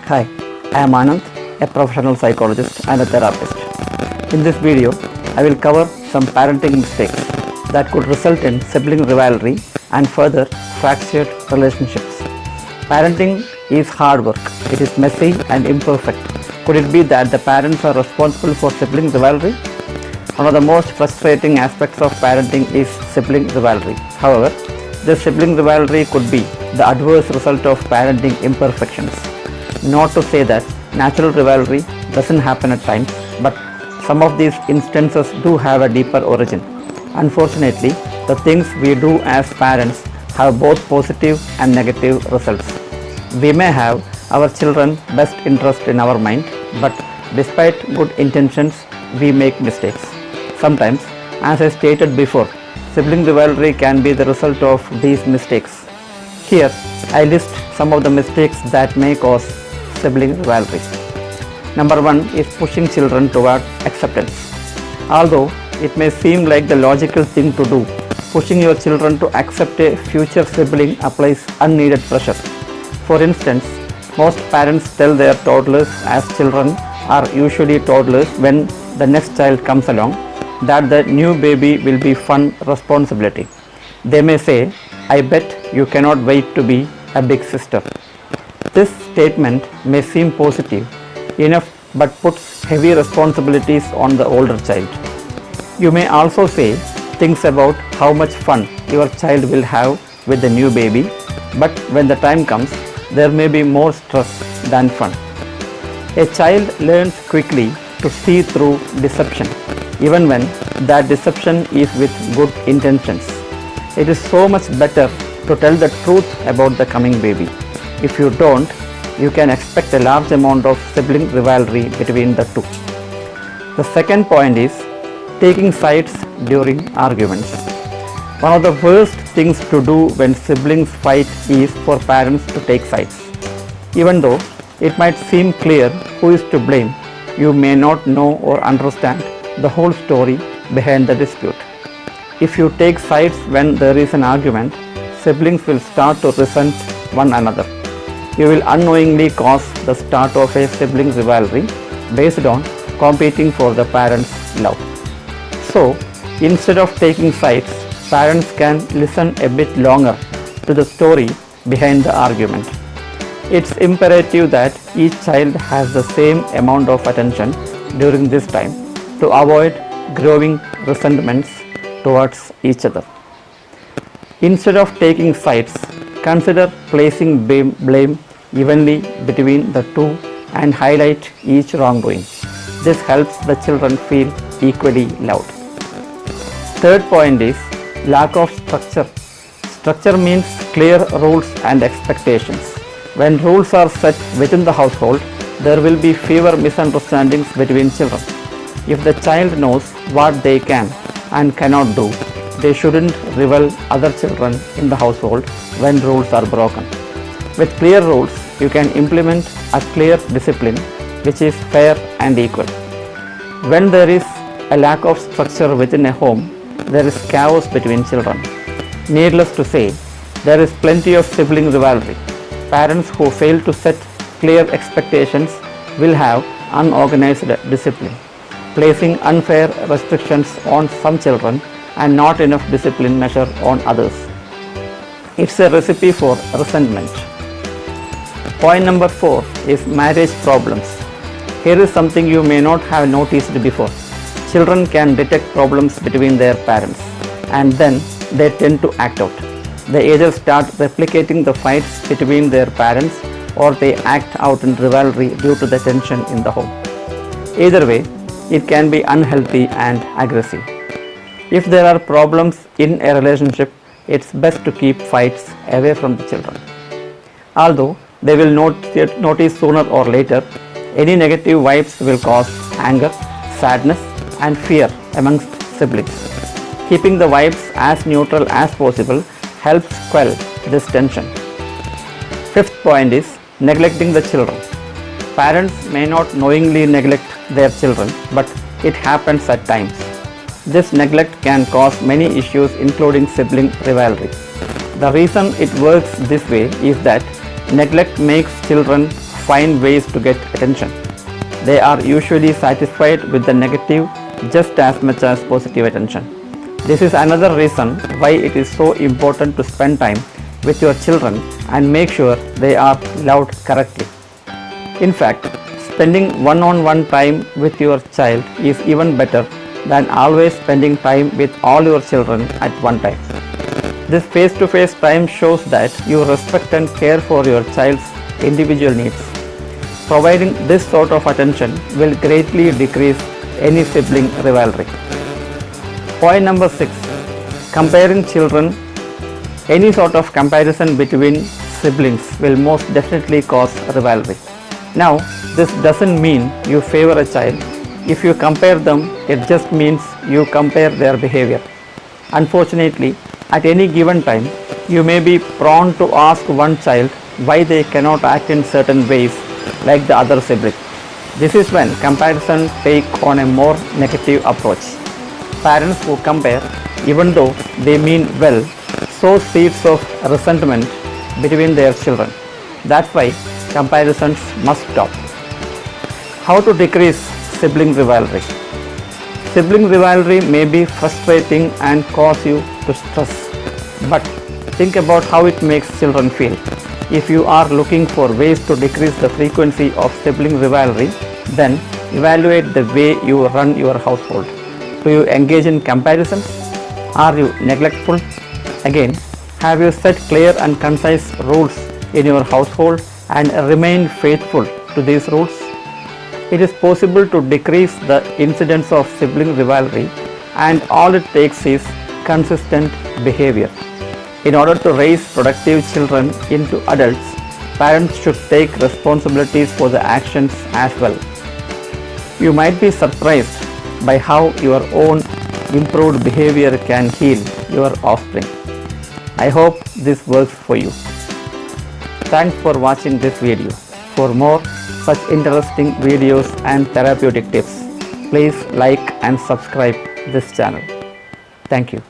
Hi, I am Anand, a professional psychologist and a therapist. In this video, I will cover some parenting mistakes that could result in sibling rivalry and further fractured relationships. Parenting is hard work. It is messy and imperfect. Could it be that the parents are responsible for sibling rivalry? One of the most frustrating aspects of parenting is sibling rivalry. However, this sibling rivalry could be the adverse result of parenting imperfections. Not to say that natural rivalry doesn't happen at times, but some of these instances do have a deeper origin. Unfortunately, the things we do as parents have both positive and negative results. We may have our children's best interest in our mind, but despite good intentions, we make mistakes. Sometimes, as I stated before, sibling rivalry can be the result of these mistakes. Here, I list some of the mistakes that may cause sibling rivalry. Number 1 is pushing children toward acceptance. Although it may seem like the logical thing to do, pushing your children to accept a future sibling applies unneeded pressure. For instance, most parents tell their toddlers, as children are usually toddlers when the next child comes along, that the new baby will be fun responsibility. They may say, "I bet you cannot wait to be a big sister." This statement may seem positive enough but puts heavy responsibilities on the older child. You may also say things about how much fun your child will have with the new baby, but when the time comes, there may be more stress than fun. A child learns quickly to see through deception, even when that deception is with good intentions. It is so much better to tell the truth about the coming baby. If you don't, you can expect a large amount of sibling rivalry between the two. The second point is taking sides during arguments. One of the worst things to do when siblings fight is for parents to take sides. Even though it might seem clear who is to blame, you may not know or understand the whole story behind the dispute. If you take sides when there is an argument, siblings will start to resent one another. You will unknowingly cause the start of a sibling rivalry based on competing for the parents' love. So, instead of taking sides, parents can listen a bit longer to the story behind the argument. It's imperative that each child has the same amount of attention during this time to avoid growing resentments towards each other. Instead of taking sides, consider placing blame evenly between the two and highlight each wrongdoing. This helps the children feel equally loved. Third point is lack of structure. Structure means clear rules and expectations. When rules are set within the household, there will be fewer misunderstandings between children. If the child knows what they can and cannot do, they shouldn't rival other children in the household when rules are broken. With clear rules, you can implement a clear discipline which is fair and equal. When there is a lack of structure within a home, there is chaos between children. Needless to say, there is plenty of sibling rivalry. Parents who fail to set clear expectations will have unorganized discipline, placing unfair restrictions on some children and not enough discipline measure on others. It's a recipe for resentment. Point number 4 is marriage problems. Here is something you may not have noticed before. Children can detect problems between their parents and then they tend to act out. They either start replicating the fights between their parents or they act out in rivalry due to the tension in the home. Either way, it can be unhealthy and aggressive. If there are problems in a relationship, it's best to keep fights away from the children. Although they will notice sooner or later, any negative vibes will cause anger, sadness, and fear amongst siblings. Keeping the vibes as neutral as possible helps quell this tension. Fifth point is neglecting the children. Parents may not knowingly neglect their children, but it happens at times. This neglect can cause many issues including sibling rivalry. The reason it works this way is that neglect makes children find ways to get attention. They are usually satisfied with the negative just as much as positive attention. This is another reason why it is so important to spend time with your children and make sure they are loved correctly. In fact, spending one-on-one time with your child is even better than always spending time with all your children at one time. This face-to-face time shows that you respect and care for your child's individual needs. Providing this sort of attention will greatly decrease any sibling rivalry. Point number 6. Comparing children. Any sort of comparison between siblings will most definitely cause rivalry. Now, this doesn't mean you favor a child. If you compare them, it just means you compare their behavior. Unfortunately, at any given time, you may be prone to ask one child why they cannot act in certain ways like the other sibling. This is when comparisons take on a more negative approach. Parents who compare, even though they mean well, sow seeds of resentment between their children. That's why comparisons must stop. How to decrease sibling rivalry? Sibling rivalry may be frustrating and cause you to stress, but think about how it makes children feel. If you are looking for ways to decrease the frequency of sibling rivalry, then evaluate the way you run your household. Do you engage in comparisons? Are you neglectful? Again, have you set clear and concise rules in your household and remain faithful to these rules? It is possible to decrease the incidence of sibling rivalry, and all it takes is consistent behavior. In order to raise productive children into adults, parents should take responsibilities for the actions as well. You might be surprised by how your own improved behavior can heal your offspring. I hope this works for you. Thanks for watching this video. For more such interesting videos and therapeutic tips, please like and subscribe this channel. Thank you.